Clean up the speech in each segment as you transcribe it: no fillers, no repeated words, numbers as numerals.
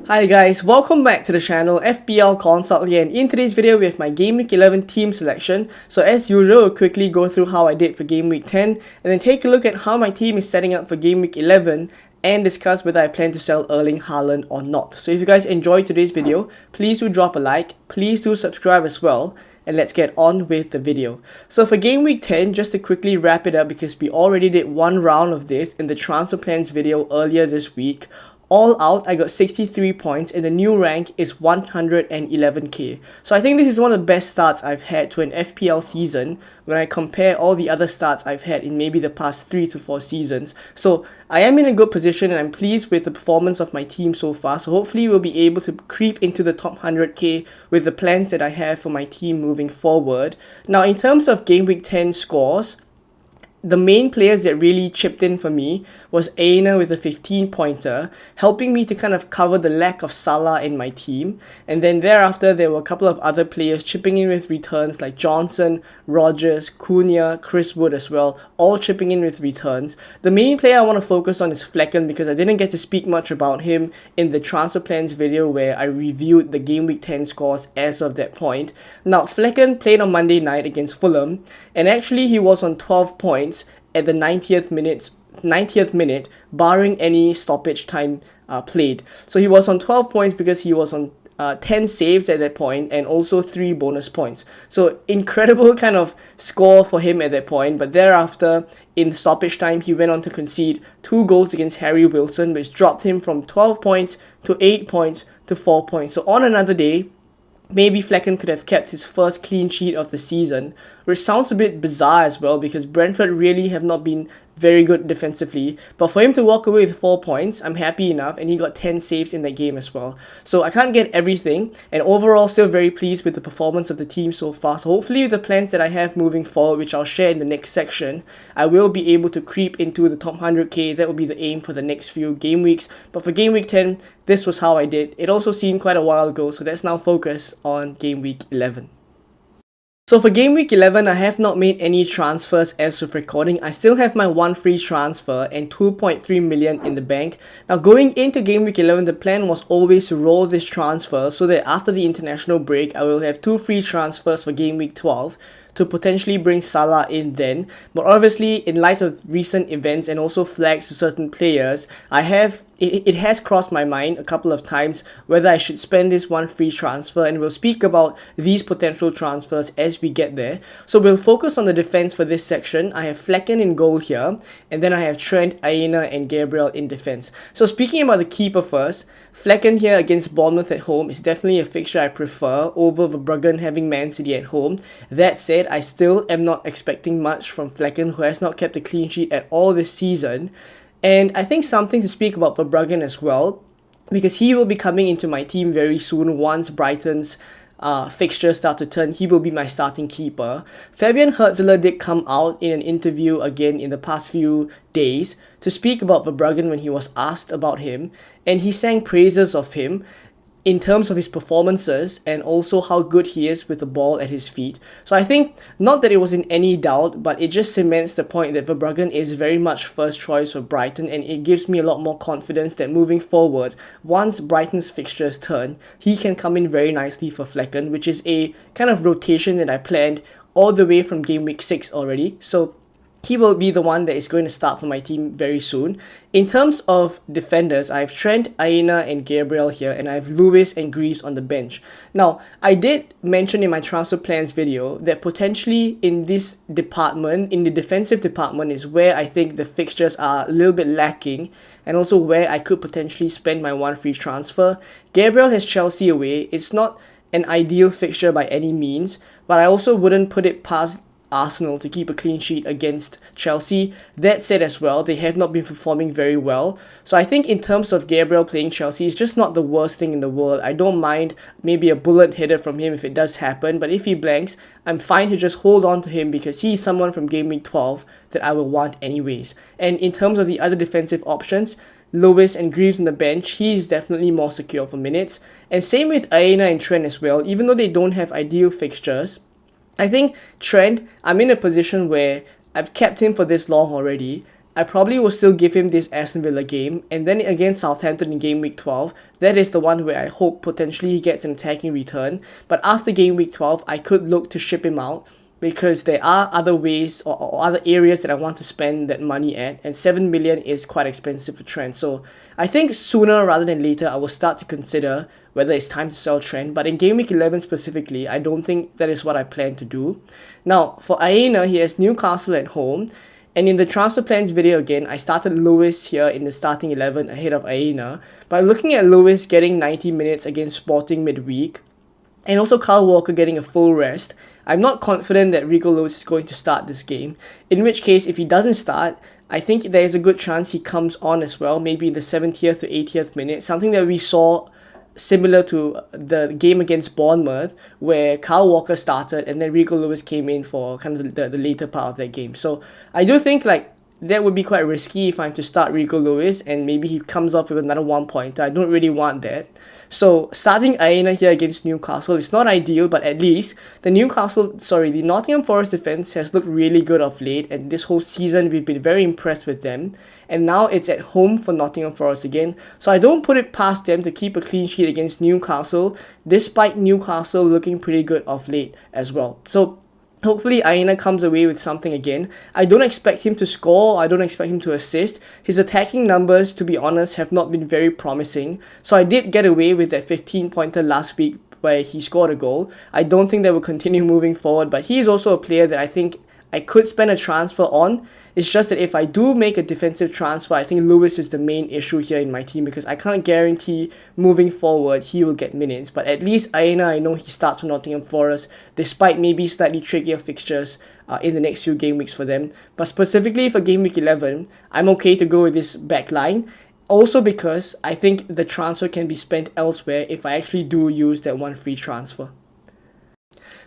Hi guys, welcome back to the channel FPL Consult here, and in today's video we have my Game Week 11 team selection. So as usual, we'll quickly go through how I did for Game Week 10 and then take a look at how my team is setting up for Game Week 11 and discuss whether I plan to sell HAALAND or not. So if you guys enjoyed today's video, please do drop a like, please do subscribe as well, and let's get on with the video. So for Game Week 10, just to quickly wrap it up because we already did one round of this in the transfer plans video earlier this week. All out, I got 63 points and the new rank is 111k. So I think this is one of the best starts I've had to an FPL season when I compare all the other starts I've had in maybe the past 3 to 4 seasons. So I am in a good position and I'm pleased with the performance of my team so far. So hopefully we'll be able to creep into the top 100k with the plans that I have for my team moving forward. Now in terms of Game Week 10 scores, the main players that really chipped in for me was Aina with a 15-pointer, helping me to kind of cover the lack of Salah in my team. And then thereafter, there were a couple of other players chipping in with returns like Johnson, Rogers, Cunha, Chris Wood as well, all chipping in with returns. The main player I want to focus on is Flecken because I didn't get to speak much about him in the transfer plans video where I reviewed the Game Week 10 scores as of that point. Now, Flecken played on Monday night against Fulham, and actually he was on 12 points at the 90th minute, barring any stoppage time played. So he was on 12 points because he was on 10 saves at that point and also 3 bonus points. So incredible kind of score for him at that point, but thereafter in stoppage time he went on to concede 2 goals against Harry Wilson, which dropped him from 12 points to 8 points to 4 points. So on another day, maybe Flecken could have kept his first clean sheet of the season, which sounds a bit bizarre as well because Brentford really have not been very good defensively. But for him to walk away with 4 points, I'm happy enough, and he got 10 saves in that game as well. So I can't get everything, and overall still very pleased with the performance of the team so far. So hopefully with the plans that I have moving forward, which I'll share in the next section, I will be able to creep into the top 100k. That will be the aim for the next few game weeks. But for Game Week 10, this was how I did. It also seemed quite a while ago, so let's now focus on Game Week 11. So for Game Week 11, I have not made any transfers as of recording. I still have my 1 free transfer and 2.3 million in the bank. Now going into Game Week 11, the plan was always to roll this transfer so that after the international break, I will have 2 free transfers for Game Week 12 to potentially bring Salah in then. But obviously, in light of recent events and also flags to certain players, it has crossed my mind a couple of times whether I should spend this 1 free transfer, and we'll speak about these potential transfers as we get there. So we'll focus on the defense for this section. I have Flecken in goal here, and then I have Trent, Aina and Gabriel in defense. So speaking about the keeper first, Flecken here against Bournemouth at home is definitely a fixture I prefer over Verbruggen having Man City at home. That said, I still am not expecting much from Flecken, who has not kept a clean sheet at all this season. And I think something to speak about Verbruggen as well, because he will be coming into my team very soon once Brighton's fixtures start to turn. He will be my starting keeper. Fabian Herzler did come out in an interview again in the past few days to speak about Verbruggen when he was asked about him, and he sang praises of him in terms of his performances and also how good he is with the ball at his feet. So I think, not that it was in any doubt, but it just cements the point that Verbruggen is very much first choice for Brighton, and it gives me a lot more confidence that moving forward, once Brighton's fixtures turn, he can come in very nicely for Flecken, which is a kind of rotation that I planned all the way from Game Week 6 already. So he will be the one that is going to start for my team very soon. In terms of defenders, I have Trent, Aina and Gabriel here, and I have Lewis and Greaves on the bench. Now, I did mention in my transfer plans video that potentially in this department, in the defensive department, is where I think the fixtures are a little bit lacking, and also where I could potentially spend my 1 free transfer. Gabriel has Chelsea away. It's not an ideal fixture by any means, but I also wouldn't put it past Arsenal to keep a clean sheet against Chelsea. That said as well, they have not been performing very well. So I think in terms of Gabriel playing Chelsea, it's just not the worst thing in the world. I don't mind maybe a bullet header from him if it does happen, but if he blanks, I'm fine to just hold on to him because he's someone from Game Week 12 that I will want anyways. And in terms of the other defensive options, Lewis and Greaves on the bench, he's definitely more secure for minutes. And same with Aina and Trent as well, even though they don't have ideal fixtures. I think Trent, I'm in a position where I've kept him for this long already, I probably will still give him this Aston Villa game, and then against Southampton in game week 12, that is the one where I hope potentially he gets an attacking return. But after game week 12, I could look to ship him out because there are other ways or other areas that I want to spend that money at, and 7 million is quite expensive for Trent. So I think sooner rather than later I will start to consider whether it's time to sell Trent. But in game week 11 specifically, I don't think that is what I plan to do. Now for Aina, he has Newcastle at home. And in the transfer plans video again, I started Lewis here in the starting 11 ahead of Aina. By looking at Lewis getting 90 minutes against Sporting midweek, and also Kyle Walker getting a full rest, I'm not confident that Rico Lewis is going to start this game. In which case, if he doesn't start, I think there is a good chance he comes on as well, maybe in the 70th to 80th minute, something that we saw similar to the game against Bournemouth, where Kyle Walker started and then Rico Lewis came in for kind of the later part of that game. So I do think like that would be quite risky if I'm to start Rico Lewis and maybe he comes off with another 1-pointer. I don't really want that. So starting Aina here against Newcastle is not ideal, but at least the Nottingham Forest defense has looked really good of late, and this whole season we've been very impressed with them. And now it's at home for Nottingham Forest again, so I don't put it past them to keep a clean sheet against Newcastle, despite Newcastle looking pretty good of late as well. So hopefully Aina comes away with something again. I don't expect him to score, I don't expect him to assist. His attacking numbers, to be honest, have not been very promising. So I did get away with that 15-pointer last week where he scored a goal. I don't think that will continue moving forward, but he is also a player that I think I could spend a transfer on. It's just that if I do make a defensive transfer, I think Lewis is the main issue here in my team because I can't guarantee moving forward he will get minutes. But at least Aina, I know he starts for Nottingham Forest despite maybe slightly trickier fixtures in the next few game weeks for them. But specifically for game week 11, I'm okay to go with this back line. Also because I think the transfer can be spent elsewhere if I actually do use that one free transfer.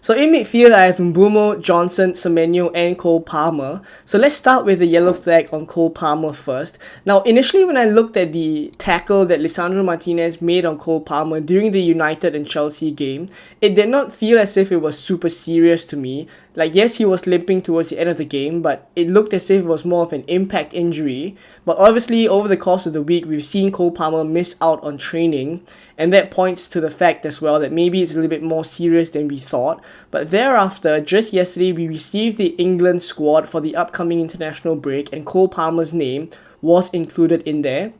So in midfield, I have Mbeumo, Johnson, Semenyo, and Cole Palmer. So let's start with the yellow flag on Cole Palmer first. Now, initially when I looked at the tackle that Lisandro Martinez made on Cole Palmer during the United and Chelsea game, it did not feel as if it was super serious to me. Like, yes, he was limping towards the end of the game, but it looked as if it was more of an impact injury. But obviously, over the course of the week, we've seen Cole Palmer miss out on training, and that points to the fact as well that maybe it's a little bit more serious than we thought. But thereafter, just yesterday, we received the England squad for the upcoming international break, and Cole Palmer's name was included in there.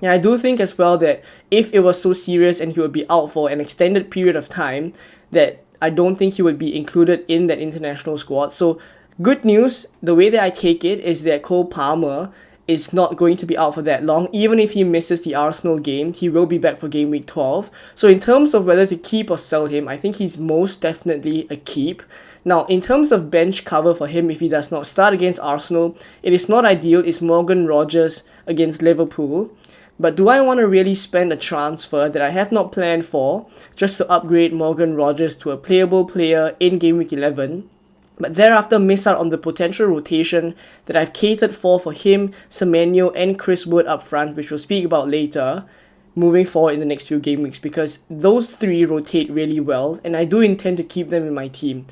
And I do think as well that if it was so serious and he would be out for an extended period of time, that I don't think he would be included in that international squad. So good news, the way that I take it is that Cole Palmer is not going to be out for that long. Even if he misses the Arsenal game, he will be back for game week 12. So in terms of whether to keep or sell him, I think he's most definitely a keep. Now, in terms of bench cover for him, if he does not start against Arsenal, it is not ideal. It's Morgan Rogers against Liverpool. But do I want to really spend a transfer that I have not planned for just to upgrade Morgan Rogers to a playable player in game week 11, but thereafter miss out on the potential rotation that I've catered for him, Semenyo, and Chris Wood up front, which we'll speak about later, moving forward in the next few game weeks, because those three rotate really well, and I do intend to keep them in my team.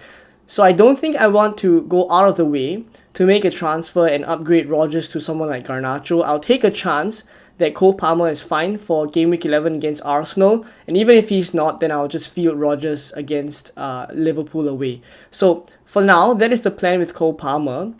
So I don't think I want to go out of the way to make a transfer and upgrade Rogers to someone like Garnacho. I'll take a chance that Cole Palmer is fine for game week 11 against Arsenal, and even if he's not, then I'll just field Rogers against Liverpool away. So for now, that is the plan with Cole Palmer.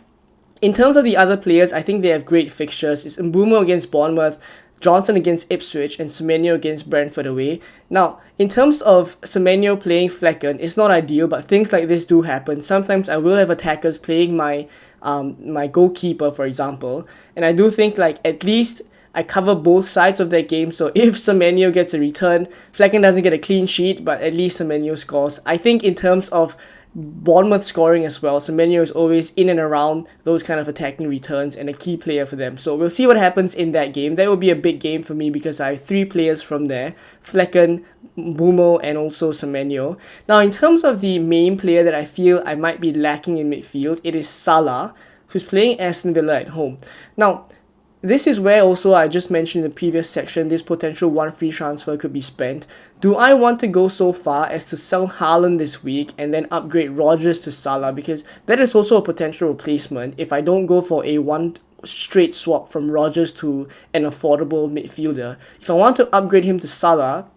In terms of the other players, I think they have great fixtures. It's Mbeumo against Bournemouth, Johnson against Ipswich, and Semenyo against Brentford away. Now, in terms of Semenyo playing Flecken, it's not ideal, but things like this do happen. Sometimes I will have attackers playing my goalkeeper, for example, and I do think like at least I cover both sides of that game. So if Semenyo gets a return, Flecken doesn't get a clean sheet, but at least Semenyo scores. I think in terms of Bournemouth scoring as well, Semenyo is always in and around those kind of attacking returns and a key player for them. So we'll see what happens in that game. That will be a big game for me because I have three players from there: Flecken, Mbeumo, and also Semenyo. Now, in terms of the main player that I feel I might be lacking in midfield, it is Salah, who's playing Aston Villa at home. Now, this is where also I just mentioned in the previous section, this potential one free transfer could be spent. Do I want to go so far as to sell HAALAND this week and then upgrade Rogers to Salah? Because that is also a potential replacement if I don't go for a one straight swap from Rodgers to an affordable midfielder. If I want to upgrade him to Salah,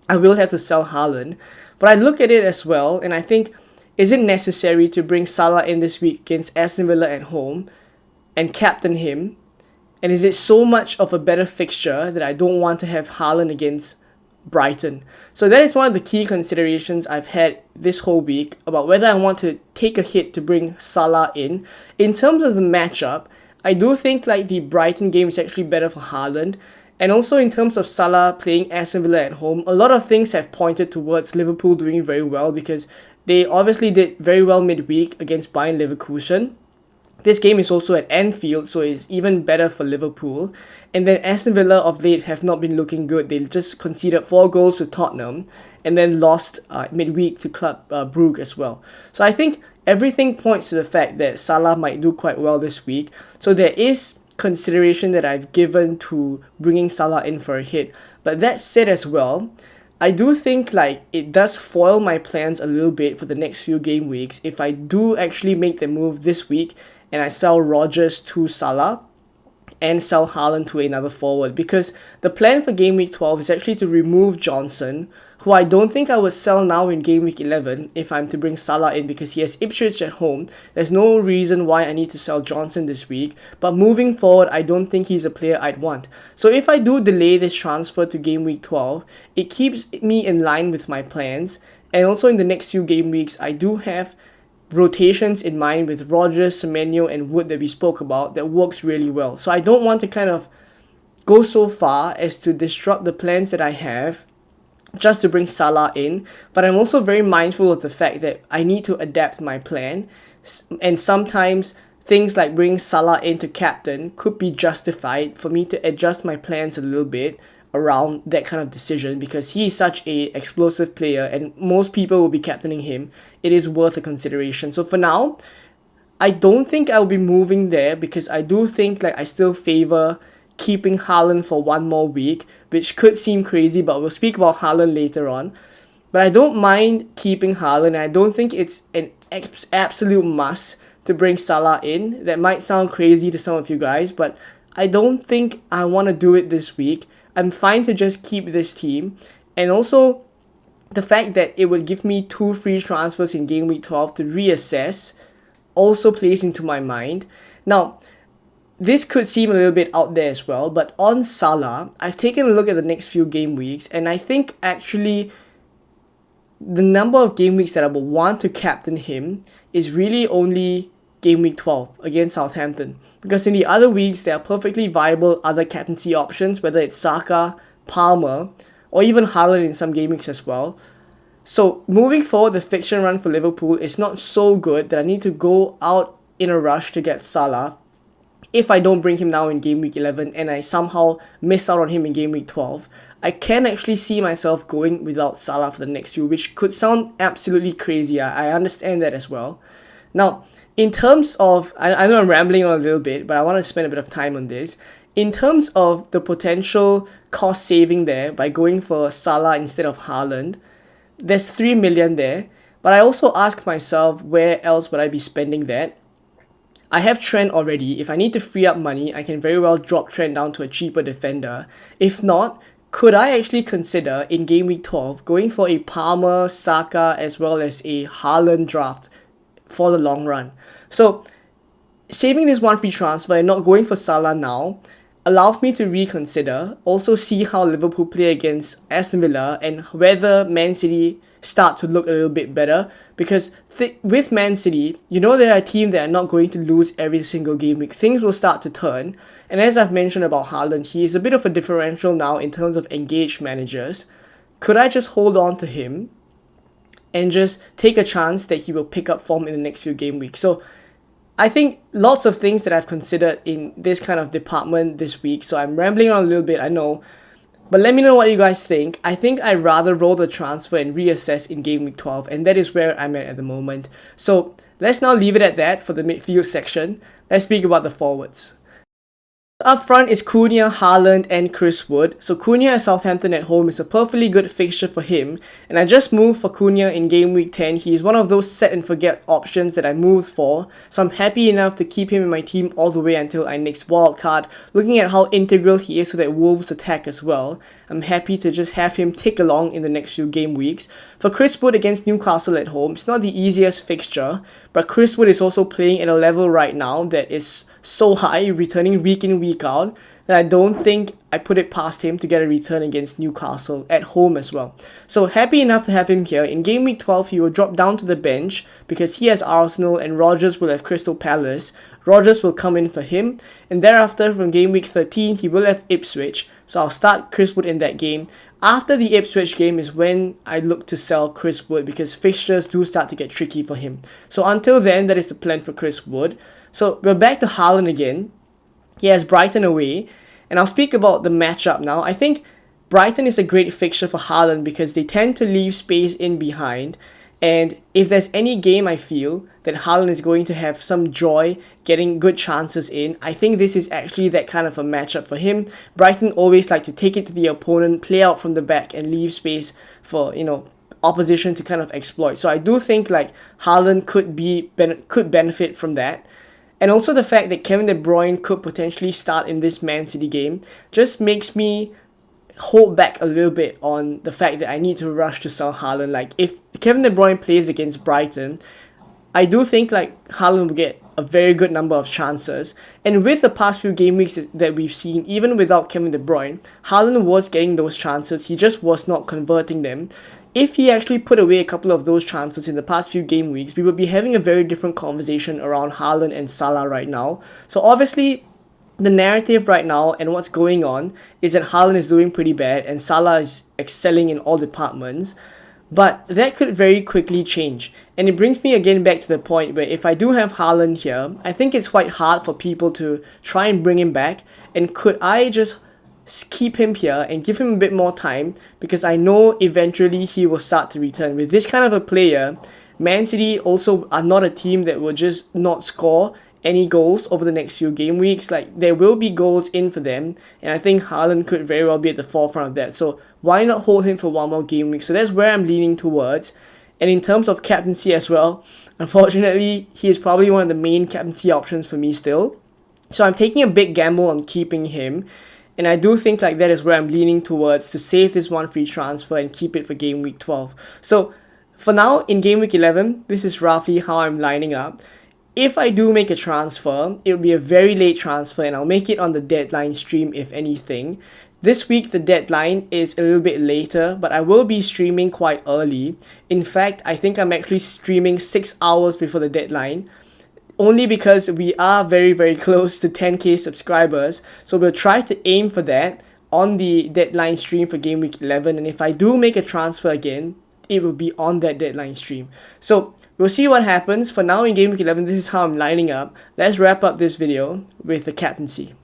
I will have to sell Haaland. But I look at it as well, and I think, is it necessary to bring Salah in this week against Aston Villa at home and captain him? And is it so much of a better fixture that I don't want to have Haaland against Brighton? So that is one of the key considerations I've had this whole week about whether I want to take a hit to bring Salah in. In terms of the matchup, I do think like the Brighton game is actually better for Haaland. And also in terms of Salah playing Aston Villa at home, a lot of things have pointed towards Liverpool doing very well because they obviously did very well midweek against Bayern Leverkusen. This game is also at Anfield, so it's even better for Liverpool. And then Aston Villa of late have not been looking good. They just conceded 4 goals to Tottenham and then lost midweek to Club Brugge as well. So I think everything points to the fact that Salah might do quite well this week. So there is consideration that I've given to bringing Salah in for a hit. But that said as well, I do think like it does foil my plans a little bit for the next few game weeks if I do actually make the move this week and I sell Rodgers to Salah and sell Haaland to another forward, because the plan for game week 12 is actually to remove Johnson, who I don't think I would sell now in game week 11 if I'm to bring Salah in, because he has Ipswich at home. There's no reason why I need to sell Johnson this week, but moving forward I don't think he's a player I'd want. So if I do delay this transfer to game week 12, it keeps me in line with my plans, and also in the next few game weeks I do have rotations in mind with Rodgers, Semenyo and Wood that we spoke about that works really well. So I don't want to kind of go so far as to disrupt the plans that I have just to bring Salah in, but I'm also very mindful of the fact that I need to adapt my plan, and sometimes things like bringing Salah into captain could be justified for me to adjust my plans a little bit around that kind of decision, because he is such a explosive player and most people will be captaining him. It is worth a consideration. So for now, I don't think I'll be moving there, because I do think like I still favor keeping Haaland for one more week, which could seem crazy, but we'll speak about Haaland later on. But I don't mind keeping Haaland. I don't think it's an absolute must to bring Salah in. That might sound crazy to some of you guys, but I don't think I want to do it this week. I'm fine to just keep this team. And also, the fact that it would give me 2 free transfers in game week 12 to reassess also plays into my mind. Now, this could seem a little bit out there as well, but on Salah, I've taken a look at the next few game weeks, and I think actually the number of game weeks that I will want to captain him is really only game week 12 against Southampton, because in the other weeks there are perfectly viable other captaincy options, whether it's Saka, Palmer, or even Haaland in some game weeks as well. So moving forward, the fixture run for Liverpool is not so good that I need to go out in a rush to get Salah if I don't bring him now in game week 11 and I somehow miss out on him in game week 12. I can actually see myself going without Salah for the next few, which could sound absolutely crazy. I understand that as well. Now, in terms of, I know I'm rambling on a little bit, but I want to spend a bit of time on this. In terms of the potential cost saving there by going for Salah instead of Haaland, there's 3 million there. But I also ask myself, where else would I be spending that? I have Trent already. If I need to free up money, I can very well drop Trent down to a cheaper defender. If not, could I actually consider in game week 12 going for a Palmer, Saka, as well as a Haaland draft for the long run? So saving this 1 free transfer and not going for Salah now allows me to reconsider, also see how Liverpool play against Aston Villa and whether Man City start to look a little bit better, because with Man City, you know they're a team that are not going to lose every single game week. Things will start to turn, and as I've mentioned about Haaland, he is a bit of a differential now in terms of engaged managers. Could I just hold on to him and just take a chance that he will pick up form in the next few game weeks? So I think lots of things that I've considered in this kind of department this week. So I'm rambling on a little bit, I know. But let me know what you guys think. I think I'd rather roll the transfer and reassess in game week 12. And that is where I'm at the moment. So let's now leave it at that for the midfield section. Let's speak about the forwards. Up front is Cunha, Haaland and Chris Wood. So Cunha at Southampton at home is a perfectly good fixture for him, and I just moved for Cunha in game week 10. He's one of those set and forget options that I moved for, so I'm happy enough to keep him in my team all the way until I next wildcard. Looking at how integral he is to that Wolves attack as well, I'm happy to just have him tick along in the next few game weeks. For Chris Wood against Newcastle at home, it's not the easiest fixture, but Chris Wood is also playing at a level right now that is so high, returning week in week out, that I don't think I put it past him to get a return against Newcastle at home as well. So happy enough to have him here. In game week 12 he will drop down to the bench because he has Arsenal and Rodgers will have Crystal Palace. Rodgers will come in for him, and thereafter from game week 13 he will have Ipswich, so I'll start Chris Wood in that game. After the Ipswich game is when I look to sell Chris Wood because fixtures do start to get tricky for him. So until then, that is the plan for Chris Wood. So we're back to Haaland again. He has Brighton away, and I'll speak about the matchup now. I think Brighton is a great fixture for Haaland because they tend to leave space in behind, and if there's any game I feel that Haaland is going to have some joy getting good chances in, I think this is actually that kind of a matchup for him. Brighton always like to take it to the opponent, play out from the back and leave space for, opposition to kind of exploit. So I do think like Haaland could benefit from that. And also the fact that Kevin De Bruyne could potentially start in this Man City game just makes me hold back a little bit on the fact that I need to rush to sell Haaland. Like if Kevin De Bruyne plays against Brighton, I do think like Haaland will get a very good number of chances. And with the past few game weeks that we've seen, even without Kevin De Bruyne, Haaland was getting those chances. He just was not converting them. If he actually put away a couple of those chances in the past few game weeks, we would be having a very different conversation around Haaland and Salah right now. So obviously, the narrative right now and what's going on is that Haaland is doing pretty bad and Salah is excelling in all departments. But that could very quickly change. And it brings me again back to the point where if I do have Haaland here, I think it's quite hard for people to try and bring him back. And could I just keep him here and give him a bit more time, because I know eventually he will start to return. With this kind of a player, Man City also are not a team that will just not score any goals over the next few game weeks. Like there will be goals in for them, and I think Haaland could very well be at the forefront of that. So why not hold him for one more game week? So that's where I'm leaning towards. And in terms of captaincy as well, unfortunately he is probably one of the main captaincy options for me still. So I'm taking a big gamble on keeping him. And I do think like that is where I'm leaning towards, to save this one free transfer and keep it for game week 12. So for now, in game week 11, this is roughly how I'm lining up. If I do make a transfer, it will be a very late transfer and I'll make it on the deadline stream if anything. This week the deadline is a little bit later, but I will be streaming quite early. In fact, I think I'm actually streaming 6 hours before the deadline, only because we are very, very close to 10k subscribers. So we'll try to aim for that on the deadline stream for game week 11. And if I do make a transfer again, it will be on that deadline stream. So we'll see what happens. For now in game week 11, this is how I'm lining up. Let's wrap up this video with the captaincy.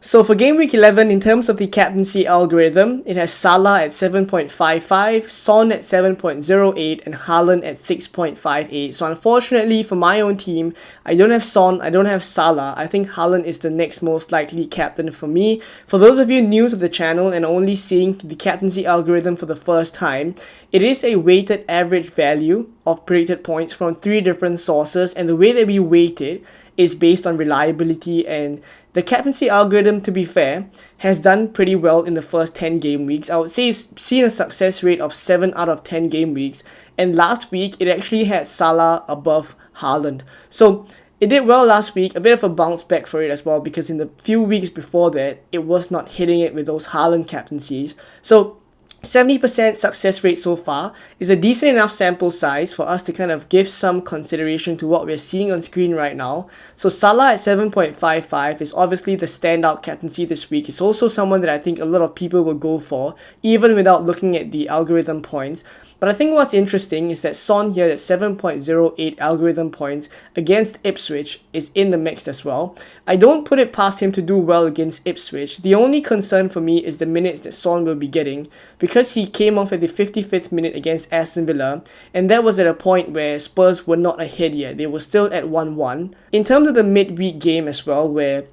So for game week 11, in terms of the captaincy algorithm, it has Salah at 7.55, Son at 7.08, and Haaland at 6.58. So unfortunately for my own team, I don't have Son, I don't have Salah. I think Haaland is the next most likely captain for me. For those of you new to the channel and only seeing the captaincy algorithm for the first time, it is a weighted average value of predicted points from 3 different sources, and the way that we weight it is based on reliability. And the captaincy algorithm, to be fair, has done pretty well in the first 10 game weeks. I would say it's seen a success rate of 7 out of 10 game weeks, and last week it actually had Salah above Haaland. So it did well last week, a bit of a bounce back for it as well, because in the few weeks before that it was not hitting it with those Haaland captaincies. So 70% success rate so far is a decent enough sample size for us to kind of give some consideration to what we're seeing on screen right now. So Salah at 7.55 is obviously the standout captaincy this week. It's also someone that I think a lot of people will go for, even without looking at the algorithm points. But I think what's interesting is that Son here at 7.08 algorithm points against Ipswich is in the mix as well. I don't put it past him to do well against Ipswich. The only concern for me is the minutes that Son will be getting, because he came off at the 55th minute against Aston Villa, and that was at a point where Spurs were not ahead yet. They were still at 1-1. In terms of the midweek game as well, where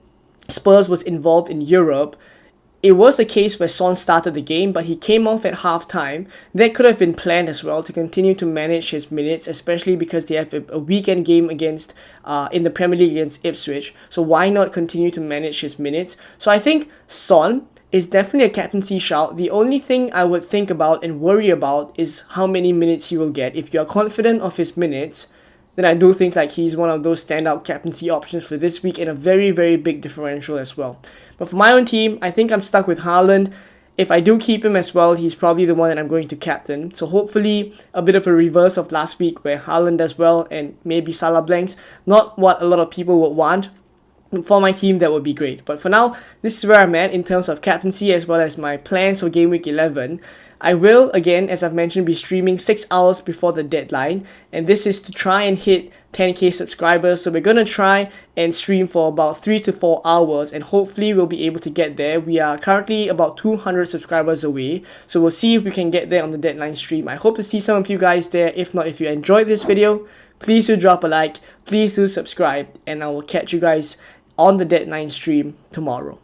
Spurs was involved in Europe, it was a case where Son started the game, but he came off at halftime. That could have been planned as well to continue to manage his minutes, especially because they have a weekend game against in the Premier League against Ipswich. So why not continue to manage his minutes? So I think Son is definitely a captaincy shout. The only thing I would think about and worry about is how many minutes he will get. If you are confident of his minutes, then I do think like he's one of those standout captaincy options for this week and a very, very big differential as well. But for my own team, I think I'm stuck with Haaland. If I do keep him as well, he's probably the one that I'm going to captain. So hopefully a bit of a reverse of last week where Haaland does well and maybe Salah blanks. Not what a lot of people would want. For my team, that would be great. But for now, this is where I'm at in terms of captaincy as well as my plans for Game Week 11. I will, again, as I've mentioned, be streaming 6 hours before the deadline, and this is to try and hit 10k subscribers. So we're going to try and stream for about 3 to 4 hours, and hopefully we'll be able to get there. We are currently about 200 subscribers away, so we'll see if we can get there on the deadline stream. I hope to see some of you guys there. If not, if you enjoyed this video, please do drop a like, please do subscribe, and I will catch you guys on the deadline stream tomorrow.